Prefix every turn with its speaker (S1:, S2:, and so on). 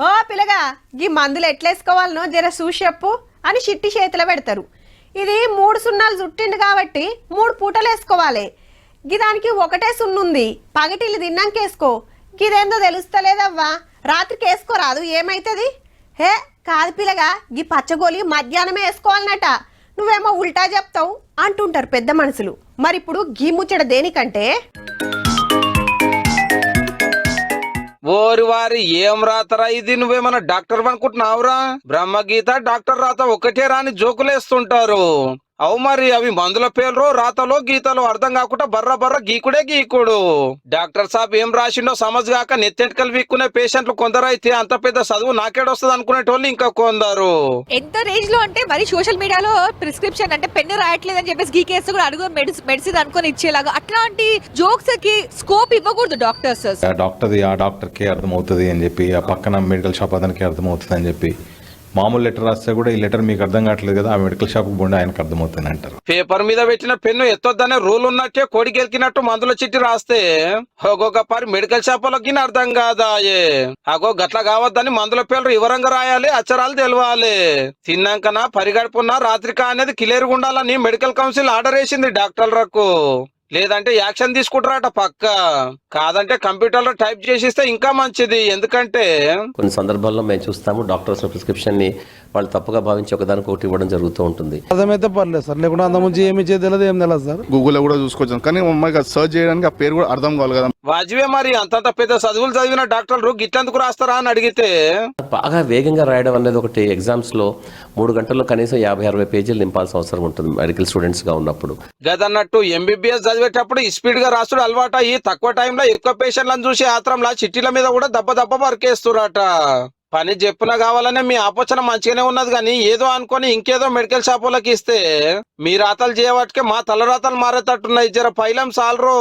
S1: ఓ పిల్లగా గీ మందులు ఎట్లేసుకోవాలనో జర చూసి చెప్పు అని చిట్టి చేతిలో పెడతారు. ఇది 3 సున్నాలు చుట్టిండు కాబట్టి 3 పూటలు వేసుకోవాలి. గిదానికి ఒకటే సున్నుంది, పగటిల్లు తిన్నాకేసుకో. గిదేందో తెలుస్తలేదవ్వా, రాత్రికి వేసుకోరాదు ఏమైతుంది? హే కాదు పిల్లగా, గీ పచ్చగోలి మధ్యాహ్నమే వేసుకోవాలన్నట. నువ్వేమో ఉల్టా చెప్తావు అంటుంటారు పెద్ద మనుషులు. మరి ఇప్పుడు గీ ముచ్చట దేనికంటే,
S2: ఓరి వారి ఏం రాతరా ఇది? నువ్వేమన్నా డాక్టర్ అనుకుంటున్నావురా? బ్రహ్మగీత డాక్టర్ రాత ఒకటే రాని జోకులేస్తుంటారు. అవు మరి అవి మందుల పేర్లు రాతలో గీతలో అర్థం కాకుండా బర్ర గీకుడే గీకుడు. డాక్టర్ సాబ్ ఏం రాసిండో సమజ్ గాక నెత్తెంటికలు వీక్కునే పేషెంట్లు కొందరైతే అంత పెద్ద చదువు నాకేడొస్తుంది అనుకునేటోళ్ళు ఇంకా కొందరు.
S3: ఎంత రేంజ్ లో అంటే మరి సోషల్ మీడియాలో ప్రిస్క్రిప్షన్ అంటే పెన్ను రాయట్లేదని చెప్పేసి గీకేస్తూ కూడా అడుగు మెడిసిన్ అనుకుని ఇచ్చేలాగా అట్లాంటి జోక్స్ కి స్కోప్ ఇవ్వకూడదు డాక్టర్స్.
S4: ఆ డాక్టర్ కి అర్థమవుతుంది అని చెప్పి, ఆ పక్కన మెడికల్ షాప్ అతనికి అర్థమవుతుంది అని చెప్పి మామూలు లెటర్ రాస్తే కూడా ఈ లెటర్ మీకు అర్థం కావట్లేదు కదా, ఆ మెడికల్ షాప్ పోండి ఆయనకు అర్థమవుతుంది అంటారు.
S2: పేపర్ మీద పెట్టిన పెన్ను ఎత్తొద్దనే రూల్ ఉన్నట్టే కోడి గెలికినట్టు మందుల చిట్టి రాస్తే ఒక్కొక్క పరి మెడికల్ షాపులకి అర్థం కాదాయే. అగో గట్ల కావద్దని మందుల పేర్లు వివరంగా రాయాలి, అక్షరాలు తెలవాలి. తిన్నాకనా పరిగడుపున్నా రాత్రికా అనేది క్లియర్గా ఉండాలని మెడికల్ కౌన్సిల్ ఆర్డర్ వేసింది డాక్టర్లకు. లేదంటే యాక్షన్ తీసుకుంటారట పక్క. కాదంటే కంప్యూటర్లో టైప్ చేసిస్తే ఇంకా మంచిది. ఎందుకంటే
S5: కొన్ని సందర్భాల్లో మేము చూస్తాము డాక్టర్స్ ప్రిస్క్రిప్షన్ ని వాళ్ళు తప్పుగా భావించి ఒకదానికి ఒకటి ఇవ్వడం జరుగుతూ ఉంటుంది.
S6: అర్థమైతే పర్లేదు సార్, లేకుండా అంత ముందు ఏమి తెలియదు ఏం తెలియదు సార్.
S7: గూగుల్లో కూడా చూసుకోవచ్చు, కానీ మమ్మల్ని సర్చ్ చేయడానికి ఆ పేరు కూడా అర్థం కావాలి కదా.
S2: వాజివే మరి అంతంత పెద్ద చదువులు చదివిన డాక్టర్లు గిట్లెందుకు రాస్తారా అని అడిగితే,
S5: బాగా వేగంగా రాయడం అనేది ఒకటి. ఎగ్జామ్స్ లో 3 గంటల్లో కనీసం 50-60 పేజీలు నింపాల్సిన అవసరం ఉంటుంది మెడికల్ స్టూడెంట్స్ గా ఉన్నప్పుడు.
S2: గదన్నట్టు ఎంబీబీఎస్ చదివేటప్పుడు స్పీడ్ గా రాసుడు అలవాటు అయ్యి తక్కువ టైంలో ఎక్కువ పేషెంట్లను చూసి ఆత్రంలా చిట్టీల మీద కూడా దెబ్బ వర్కేస్తురట. పని చెప్పున కావాలనే మీ ఆలోచన మంచిగానే ఉన్నది కానీ ఏదో అనుకొని ఇంకేదో మెడికల్ షాపులకి ఇస్తే మీ రాతలు చేయబట్టుకే మా తలరాతలు మారేటట్టున్నాయి. జర పైలం సాలరు.